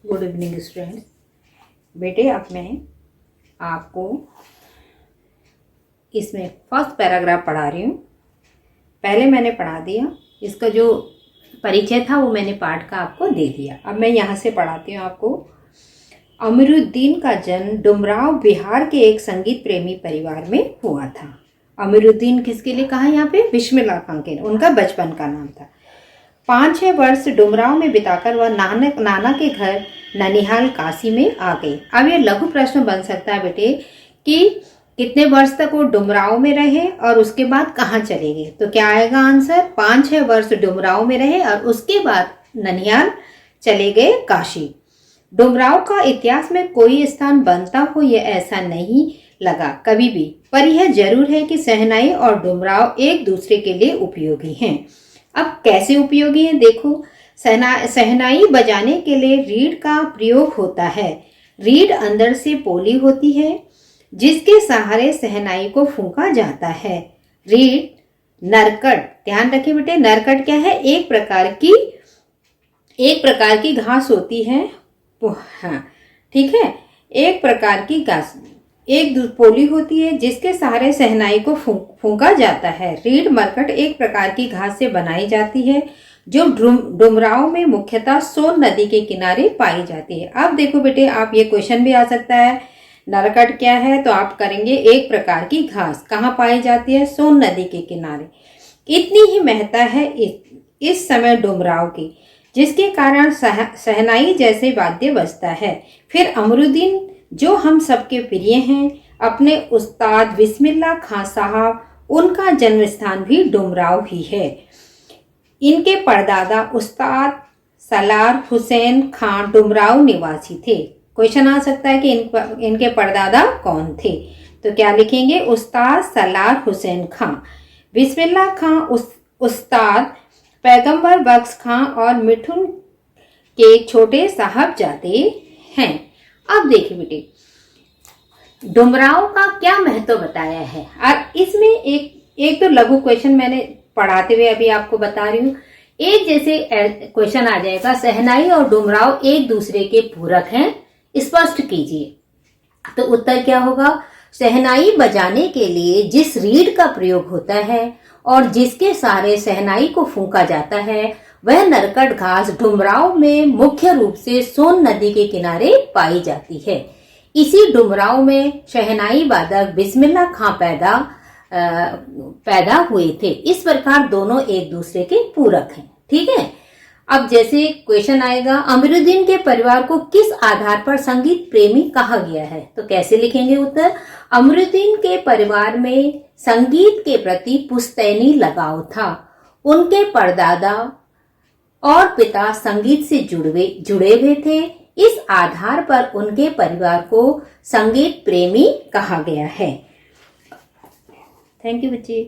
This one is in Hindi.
Good evening students. बेटे अब मैं आपको इसमें फर्स्ट पैराग्राफ पढ़ा रही हूँ। पहले मैंने पढ़ा दिया, इसका जो परिचय था वो मैंने पाठ का आपको दे दिया। अब मैं यहाँ से पढ़ाती हूँ आपको। अमीरुद्दीन का जन्म डुमराव बिहार के एक संगीत प्रेमी परिवार में हुआ था। अमीरुद्दीन किसके लिए कहा यहाँ पे? बिस्मिल्लाह खां के, उनका बचपन का नाम था। 5-6 वर्ष डुमराव में बिताकर वह नाना के घर ननिहाल काशी में आ गए। अब ये लघु प्रश्न बन सकता है बेटे कि कितने वर्ष तक वो डुमराव में रहे और उसके बाद कहाँ चले गए। तो क्या आएगा आंसर? 5-6 वर्ष डुमराव में रहे और उसके बाद ननिहाल चले गए काशी। डुमराव का इतिहास में कोई स्थान बनता हो यह ऐसा नहीं लगा कभी भी, पर यह जरूर है कि शहनाई और डुमराव एक दूसरे के लिए उपयोगी हैं। अब कैसे उपयोगी है देखो। शहनाई बजाने के लिए रीढ़ का प्रयोग होता है। रीढ़ अंदर से पोली होती है जिसके सहारे शहनाई को फूंका जाता है। रीढ़ नरकट, ध्यान रखिए बेटे, नरकट क्या है? एक प्रकार की घास होती है। हाँ ठीक है, एक प्रकार की घास, एक पोली होती है जिसके सहारे शहनाई को फूंका जाता है। रीढ़ मरकट एक प्रकार की घास से बनाई जाती है जो डुमराव में मुख्यतः सोन नदी के किनारे पाई जाती है। अब देखो बेटे, आप ये क्वेश्चन भी आ सकता है, नरकट क्या है? तो आप करेंगे एक प्रकार की घास, कहाँ पाई जाती है? सोन नदी के किनारे। इतनी ही महत्ता है इस समय डुमराव की, जिसके कारण शहनाई जैसे वाद्य बजता है। फिर अमरुद्दीन जो हम सबके प्रिय हैं, अपने उस्ताद बिस्मिल्लाह खां साहब, उनका जन्म स्थान भी डुमराव ही है। इनके परदादा उस्ताद सलार हुसैन खां डुमराव निवासी थे। क्वेश्चन आ सकता है कि इनके परदादा कौन थे? तो क्या लिखेंगे? उस्ताद सलार हुसैन खां, बिस्मिल्लाह खां उस्ताद पैगंबर बख्श खां और मिठुन के छोटे साहबजादे हैं। अब देखिए बेटे, डुमराव का क्या महत्व बताया है और इसमें एक तो लघु क्वेश्चन मैंने पढ़ाते हुए अभी आपको बता रही हूँ। एक जैसे क्वेश्चन आ जाएगा, शहनाई और डुमराव एक दूसरे के पूरक हैं, स्पष्ट कीजिए। तो उत्तर क्या होगा? शहनाई बजाने के लिए जिस रीढ़ का प्रयोग होता है और जिसके सहारे शहनाई को फूंका जाता है वह नरकट घास डुमराव में मुख्य रूप से सोन नदी के किनारे पाई जाती है। इसी डुमराव में शहनाई वादक बिस्मिल्लाह खां पैदा हुए थे। इस प्रकार दोनों एक दूसरे के पूरक हैं। ठीक है। अब जैसे क्वेश्चन आएगा, अमीरुद्दीन के परिवार को किस आधार पर संगीत प्रेमी कहा गया है? तो कैसे लिखेंगे उत्तर? अमीरुद्दीन के परिवार में संगीत के प्रति पुश्तैनी लगाव था। उनके परदादा और पिता संगीत से जुड़े हुए थे। इस आधार पर उनके परिवार को संगीत प्रेमी कहा गया है। थैंक यू बच्चे।